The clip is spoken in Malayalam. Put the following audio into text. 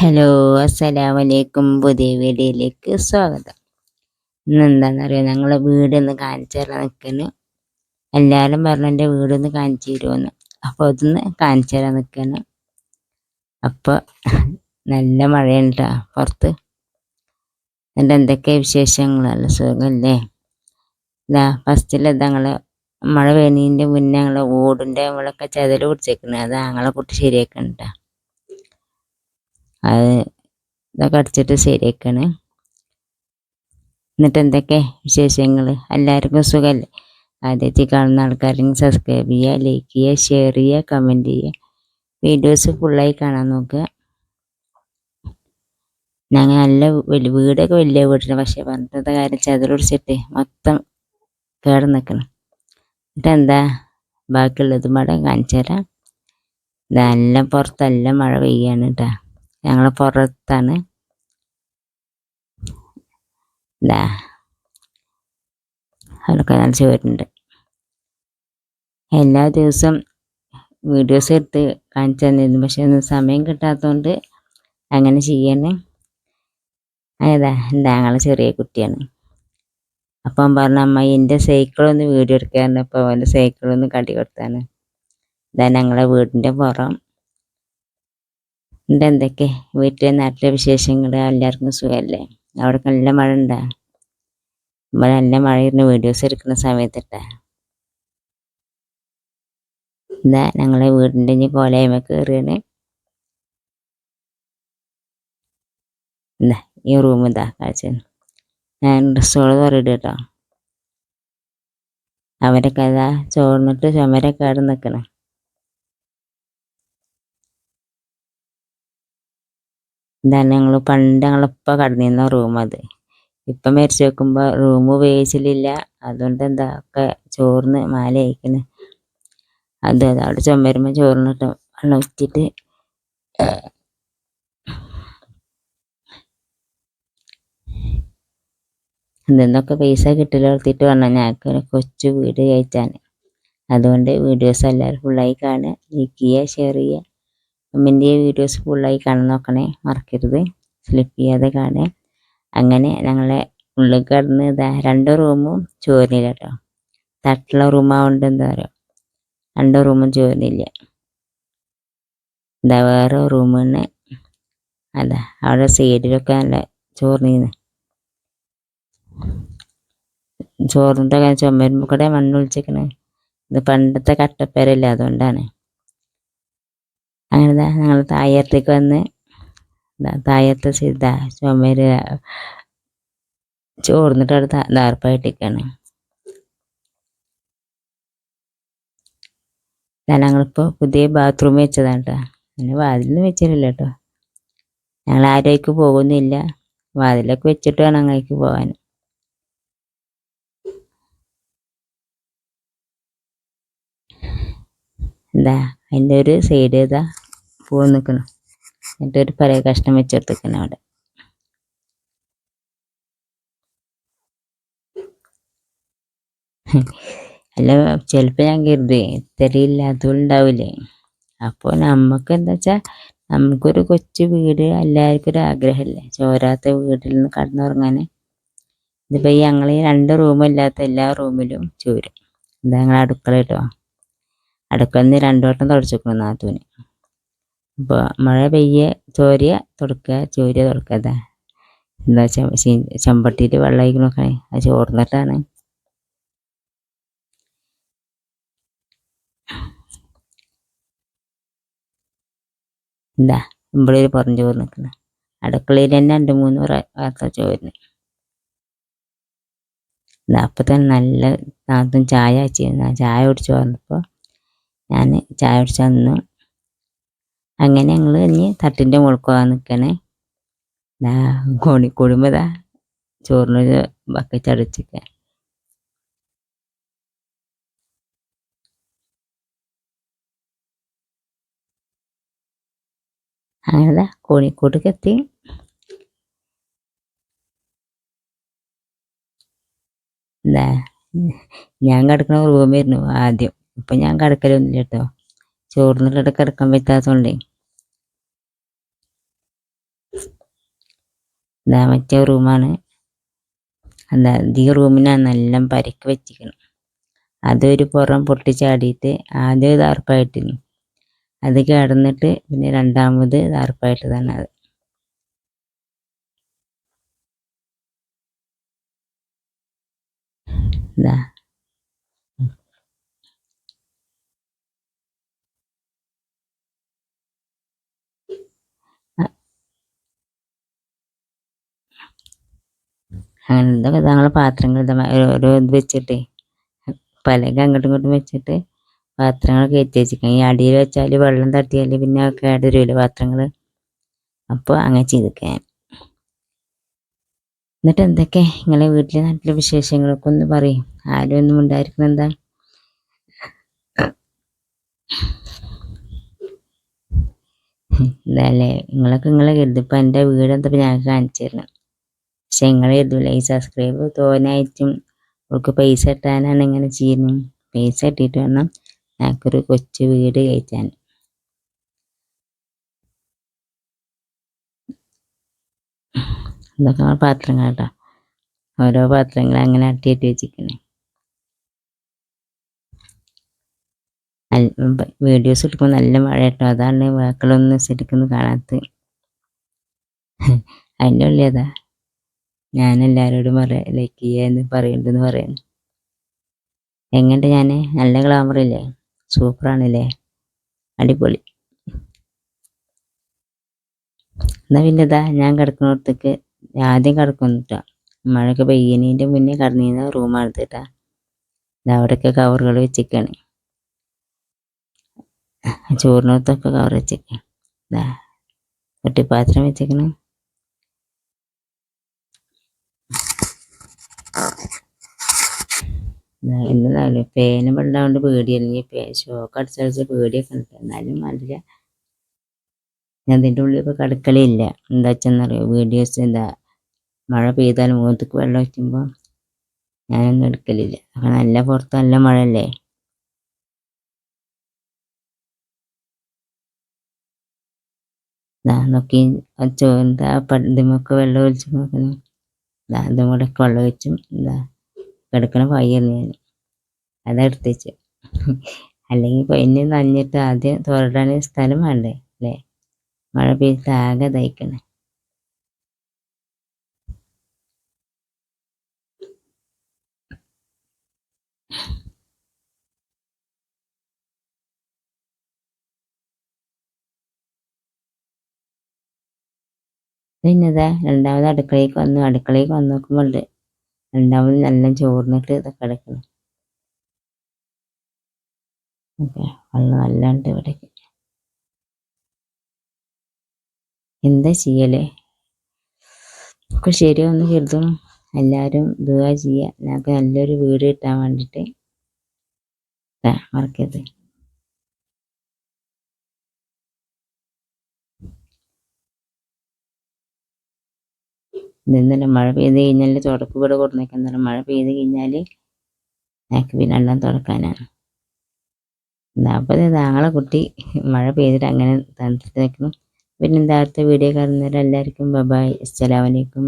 ഹലോ, അസ്സലാമലൈക്കും. പുതിയ വീഡിയോയിലേക്ക് സ്വാഗതം. ഇന്ന് എന്താണെന്നറിയോ, ഞങ്ങളെ വീടൊന്ന് കാണിച്ചു തരാൻ നിൽക്കുന്നു. എല്ലാവരും പറഞ്ഞു എൻ്റെ വീടൊന്ന് കാണിച്ചു തരുമെന്ന്. അപ്പോൾ അതൊന്ന് കാണിച്ചു തരാൻ നിൽക്കുന്നു. അപ്പോൾ നല്ല മഴയുണ്ട് പുറത്ത്. എൻ്റെ എന്തൊക്കെ വിശേഷങ്ങളല്ല, സുഖമല്ലേ? ഇതാ ഫസ്റ്റിലെന്താ ഞങ്ങൾ മഴ പെയ്യുന്നതിൻ്റെ മുന്നേ ഞങ്ങൾ ഓടിൻ്റെ നമ്മളൊക്കെ ചെതൽ പിടിച്ചേക്കുന്നത്. അത് ഞങ്ങളെ കുട്ടി ശരിയാക്കണ്ട. അത് ഇതൊക്കെ അടിച്ചിട്ട് ശരിയാക്കണേ. എന്നിട്ട് എന്തൊക്കെ വിശേഷങ്ങൾ? എല്ലാവർക്കും സുഖമല്ലേ? ആദ്യത്തെ കാണുന്ന ആൾക്കാരെങ്കിൽ സബ്സ്ക്രൈബ് ചെയ്യുക, ലൈക്ക് ചെയ്യുക, ഷെയർ ചെയ്യുക, കമൻറ്റ് ചെയ്യുക. വീഡിയോസ് ഫുള്ളായി കാണാൻ നോക്കുക. ഞങ്ങൾ നല്ല വീടൊക്കെ വലിയ വീട്ടിന്, പക്ഷേ പറഞ്ഞിട്ട് കാര്യം ചതുരടിച്ചിട്ട് മൊത്തം കേട് നിൽക്കണം. എന്നിട്ട് എന്താ ബാക്കിയുള്ളതും ഇവിടെ കാണിച്ചു തരാം. ഇതെല്ലാം പുറത്തെല്ലാം മഴ പെയ്യാണ് കേട്ടോ. ഞങ്ങൾ പുറത്താണ്. ഇതാ അതൊക്കെ നല്ല ചോരുന്നുണ്ട്. എല്ലാ ദിവസവും വീഡിയോസ് എടുത്ത് കാണിച്ചു തന്നിരുന്നു, പക്ഷെ ഒന്നും സമയം കിട്ടാത്തതുകൊണ്ട് അങ്ങനെ ചെയ്യണേ. അതാ ഞങ്ങളെ ചെറിയ കുട്ടിയാണ്. അപ്പം പറഞ്ഞ അമ്മ എൻ്റെ സൈക്കിളൊന്ന് വീഡിയോ എടുക്കാറുണ്ട്. അപ്പോൾ അവൻ്റെ സൈക്കിളൊന്ന് കടി കൊടുത്താണ്. ഇതാ ഞങ്ങളെ വീടിൻ്റെ പുറം. എൻ്റെ എന്തൊക്കെ വീട്ടിലെ നാട്ടിലെ വിശേഷങ്ങൾ? എല്ലാവർക്കും സുഖമല്ലേ? അവിടെ നല്ല മഴ ഉണ്ടാ? ഇവിടെ നല്ല മഴയിരുന്ന് വീഡിയോസ് എടുക്കുന്ന സമയത്തിട്ടാ. ഇതാ ഞങ്ങളെ വീടിൻ്റെ ഇനി കോലയമ കയറുകയാണ്. എന്താ ഈ റൂം ഇതാ കാഴ്ച. ഞാൻ ഡ്രസ്സുകൾ പറയിടും കേട്ടോ. അവരൊക്കെ അതാ ചോർന്നിട്ട് ചുമരൊക്കെ അവിടെ നിൽക്കണം. ഇതാണ് ഞങ്ങളിപ്പോൾ കടന്നിരുന്ന റൂം. അത് ഇപ്പം മരിച്ചു വെക്കുമ്പോൾ റൂം ഉപയോഗിച്ചില്ല. അതുകൊണ്ട് എന്താ ഒക്കെ ചോറിന് മാല അയക്കണ്. അത് അവിടെ ചുമരുമ്പോൾ ചോറിനിട്ട് വെള്ളം ഉറ്റിട്ട് എന്തെന്നൊക്കെ പൈസ കിട്ടൽ വളർത്തിയിട്ട് വേണം ഞങ്ങൾക്ക് കൊച്ചു വീട് കയറ്റാൻ. അതുകൊണ്ട് വീഡിയോസ് എല്ലാവരും ഫുള്ളായി കാണുക, ലൈക്ക് ചെയ്യുക, ഷെയർ ചെയ്യുക, കമൻറ്റ് ചെയ്യുക. വീഡിയോസ് ഫുള്ളായി കാണാൻ നോക്കണേ, മറക്കരുത്. സ്ലിപ്പ് ചെയ്യാതെ കാണുക. അങ്ങനെ ഞങ്ങളെ ഉള്ളിൽ കിടന്ന് ഇതാ 2 റൂമും ചോരുന്നില്ല കേട്ടോ. തട്ടുള്ള റൂമാവുകൊണ്ട് എന്താ പറയുക, 2 റൂമും ചോരുന്നില്ല. ഇതാ വേറെ റൂമിന് അതാ അവിടെ സൈഡിലൊക്കെ നല്ല ചോർന്നിന്ന്. ചോറിൻ്റെ ചുമരുമ്പോൾ കൂടെ മണ്ണ് ഒളിച്ചിരിക്കണേ. ഇത് പണ്ടത്തെ കട്ടപ്പേരല്ല, അതുകൊണ്ടാണ്. അങ്ങനെ ഞങ്ങൾ താഴത്തേക്ക് വന്ന് താഴത്തെ ഇതാ ചുമര് ചോർന്നിട്ട് അവിടെ ദാർപ്പായിട്ടിരിക്കുകയാണ്. ഞങ്ങളിപ്പോൾ പുതിയ ബാത്റൂം വെച്ചതാണ് കേട്ടോ. അങ്ങനെ വാതിലൊന്നും വെച്ചിട്ടില്ല കേട്ടോ. ഞങ്ങൾ ആരേക്ക് പോകുന്നില്ല. വാതിലൊക്കെ വെച്ചിട്ട് വേണം അങ്ങേക്ക് പോകാൻ. എന്താ അതിൻ്റെ ഒരു സൈഡ് ഇതാ പൂ നിൽക്കണം. എന്നിട്ട് ഒരു പഴയ കഷ്ണം വെച്ചെടുത്തിരിക്കണം അവിടെ. അല്ല ചിലപ്പോൾ ഞാൻ കരുതി ഇത്രയില്ലാത്തതുണ്ടാവില്ലേ. അപ്പോൾ നമുക്ക് എന്താ വെച്ചാൽ നമുക്കൊരു കൊച്ചു വീട് എല്ലാവർക്കും ഒരു ആഗ്രഹമല്ലേ, ചോരാത്ത വീട്ടിൽ നിന്ന് കടന്നുറങ്ങാൻ. ഇതിപ്പോൾ ഞങ്ങൾ ഈ 2 റൂമില്ലാത്ത എല്ലാ റൂമിലും ചോരും. എന്താ ഞങ്ങൾ അടുക്കള കേട്ടോ. അടുക്കളയിൽ നിന്ന് 2 വട്ടം തുടച്ചിരിക്കണം നാത്തൂന്. അപ്പോൾ മഴ ചോരിയ തുടക്കുക, ചോരിയ തുടക്കുക. അതാ എന്താ ചെമ്പട്ടിയിൽ വെള്ളം ഒഴിക്കണൊക്കെ അത് ചോർന്നിട്ടാണ്. എന്താ ഇവിടെ ഒരു പുറം ചോറ് നിൽക്കുന്നത്. അടുക്കളയിൽ തന്നെ 2-3 പാത്ര ചോറിന്. അപ്പോൾ തന്നെ നല്ല നാത്തും ചായ വെച്ചിരുന്നു. ചായ കുടിച്ച് വന്നപ്പോൾ ഞാൻ ചായ കുടിച്ച് വന്നു. അങ്ങനെ ഞങ്ങൾ ഇനി തട്ടിൻ്റെ മുകളിൽ പോകാൻ നിൽക്കണേ. കുടുംബം ചോറിനൊരു ബക്കറ്റ് അടിച്ചിക്ക. അങ്ങനെ കോഴിക്കോട്ടേക്ക് എത്തി. എന്താ ഞാൻ കിടക്കുന്ന റൂമായിരുന്നു ആദ്യം. ഇപ്പം ഞാൻ കിടക്കലൊന്നുമില്ല കേട്ടോ. ചോറിനിട്ടിട്ട് കിടക്കാൻ പറ്റാത്തതുകൊണ്ടേ. ഇതാ മറ്റേ റൂമാണ്. എന്താ ഈ റൂമിനാണ് നല്ല പരിക്ക് വെച്ചിരിക്കണം. അതൊരു പുറം പൊട്ടിച്ചാടിയിട്ട് ആദ്യം ദാർപ്പായിട്ടിരുന്നു, അത് കിടന്നിട്ട് പിന്നെ രണ്ടാമത് ദാർപ്പായിട്ടതാണ് അത്. ഇതാ അങ്ങനത്തെ ഞങ്ങളെ പാത്രങ്ങൾ ഓരോ ഇത് വെച്ചിട്ട് പലക അങ്ങോട്ടും ഇങ്ങോട്ടും വെച്ചിട്ട് പാത്രങ്ങൾ കയറ്റി വെച്ചിരിക്കണം. ഈ അടിയിൽ വെച്ചാൽ വെള്ളം തട്ടിയാൽ പിന്നെ കേടുവരുമല്ലോ പാത്രങ്ങൾ. അപ്പോൾ അങ്ങനെ ചെയ്തിരിക്കാൻ. എന്നിട്ട് എന്തൊക്കെ നിങ്ങളെ വീട്ടിലെ നാട്ടിലെ വിശേഷങ്ങളൊക്കെ ഒന്ന് പറയും. ആരും ഒന്നും ഉണ്ടായിരിക്കണം. എന്താ ഇതല്ലേ നിങ്ങളൊക്കെ നിങ്ങളെ കരുതും. ഇപ്പം എൻ്റെ വീട് എന്താ ഞങ്ങൾക്ക് കാണിച്ചു തരണം. പക്ഷെ നിങ്ങൾ കരുതൂല ഈ സബ്സ്ക്രൈബ് തോനായിട്ടും അവർക്ക് പൈസ കിട്ടാനാണ് ഇങ്ങനെ ചെയ്യുന്നത്. പൈസ കിട്ടിയിട്ട് വേണം ഞങ്ങൾക്കൊരു കൊച്ചു വീട് കയറ്റാൻ. ഇതൊക്കെ പാത്രങ്ങൾ കേട്ടോ, ഓരോ പാത്രങ്ങൾ അങ്ങനെ അട്ടിയിട്ട് വെച്ചിരിക്കണേ. വീഡിയോസ് എടുക്കുമ്പോൾ നല്ല മഴ കേട്ടോ, അതാണ് വാക്കുകളൊന്നും ശരിക്കൊന്നും കാണാത്തത്. അതിൻ്റെ ഉള്ളിയതാ ഞാൻ എല്ലാവരോടും ലൈക്ക് ചെയ്യാന്ന് പറയുന്നുണ്ടെന്ന് പറയുന്നു. എങ്ങനെയുണ്ട് ഞാൻ? നല്ല ഗ്ലാമറില്ലേ? സൂപ്പറാണല്ലേ? അടിപൊളി. എന്നാൽ പിന്നെ ഇതാ ഞാൻ കിടക്കുന്നിടത്തേക്ക് ആദ്യം കിടക്കുന്നിട്ടാ. മഴയൊക്കെ പെയ്യുന്നതിൻ്റെ മുന്നേ കിടന്നിരുന്ന റൂമാണ് കേട്ടാ. അവിടെയൊക്കെ കവറുകൾ വെച്ചിരിക്കുകയാണ്. ചോറിനകത്തൊക്കെ കവർ വെച്ചിരിക്കണം. ഇതാ ഒട്ടിപ്പാത്രം വെച്ചിരിക്കണം. എന്നതായാലും ഫാനും വെള്ളമുണ്ട് പേടിയല്ലെങ്കിൽ ഷോക്ക് അടിച്ചടിച്ച് പേടിയൊക്കെ ഉണ്ട്. എന്നാലും നല്ല ഞാൻ അതിൻ്റെ ഉള്ളിൽ ഇപ്പോൾ കിടക്കലില്ല. എന്താ വെച്ചെന്നറിയോ, വീഡിയോസ് എന്താ മഴ പെയ്താൽ മുഖത്തേക്ക് വെള്ളം വയ്ക്കുമ്പോൾ ഞാനൊന്നും എടുക്കലില്ല. അപ്പം നല്ല പുറത്ത് നല്ല മഴയല്ലേ. നോക്കി എന്താ പണ്ടുമൊക്കെ വെള്ളം ഒഴിച്ച് നോക്കണം. അതും കൂടെ ഒക്കെ വെള്ളം ഒഴിച്ചും എന്താ കിടക്കണ പായിരുന്നു ഞാൻ, അതെടുത്ത് വെച്ചു. അല്ലെങ്കിൽ പൊന്നെ നനഞ്ഞിട്ട് ആദ്യം തോരടാൻ സ്ഥലം വേണ്ടേ അല്ലേ? മഴ പെയ്ത് ആകെ തയ്ക്കണേ. പിന്നെതാ രണ്ടാമത് അടുക്കളയ്ക്ക് വന്ന് നോക്കുമ്പോൾ രണ്ടാമത് നല്ല ചോർന്നിട്ട് ഇതൊക്കെ കിടക്കണം. ഓക്കെ, വെള്ളം നല്ലാണ്ട് ഇവിടേക്ക്. എന്താ ചെയ്യലേ? ഒക്കെ ശരിയാവുമെന്ന് കരുതണം. എല്ലാവരും ദുആ ചെയ്യുക ഞങ്ങൾക്ക് നല്ലൊരു വീട് കിട്ടാൻ വേണ്ടിയിട്ട്. മറക്കരുത്. ഇന്നലെ മഴ പെയ്ത് കഴിഞ്ഞാൽ തുടപ്പ് ഇവിടെ കൊടുന്നേക്കാൻ. മഴ പെയ്ത് കഴിഞ്ഞാൽ ഞങ്ങൾക്ക് പിന്നെ വെള്ളം തുടക്കാനാണ്. അപ്പോൾ ഞങ്ങളെ കുട്ടി മഴ പെയ്തിട്ട് അങ്ങനെ തണുത്തിട്ട് നിൽക്കുന്നു. പിന്നെ എന്താ അടുത്ത വീഡിയോ കാണുന്നവരെല്ലാവർക്കും ബൈ, അസ്സലാമു അലൈക്കും.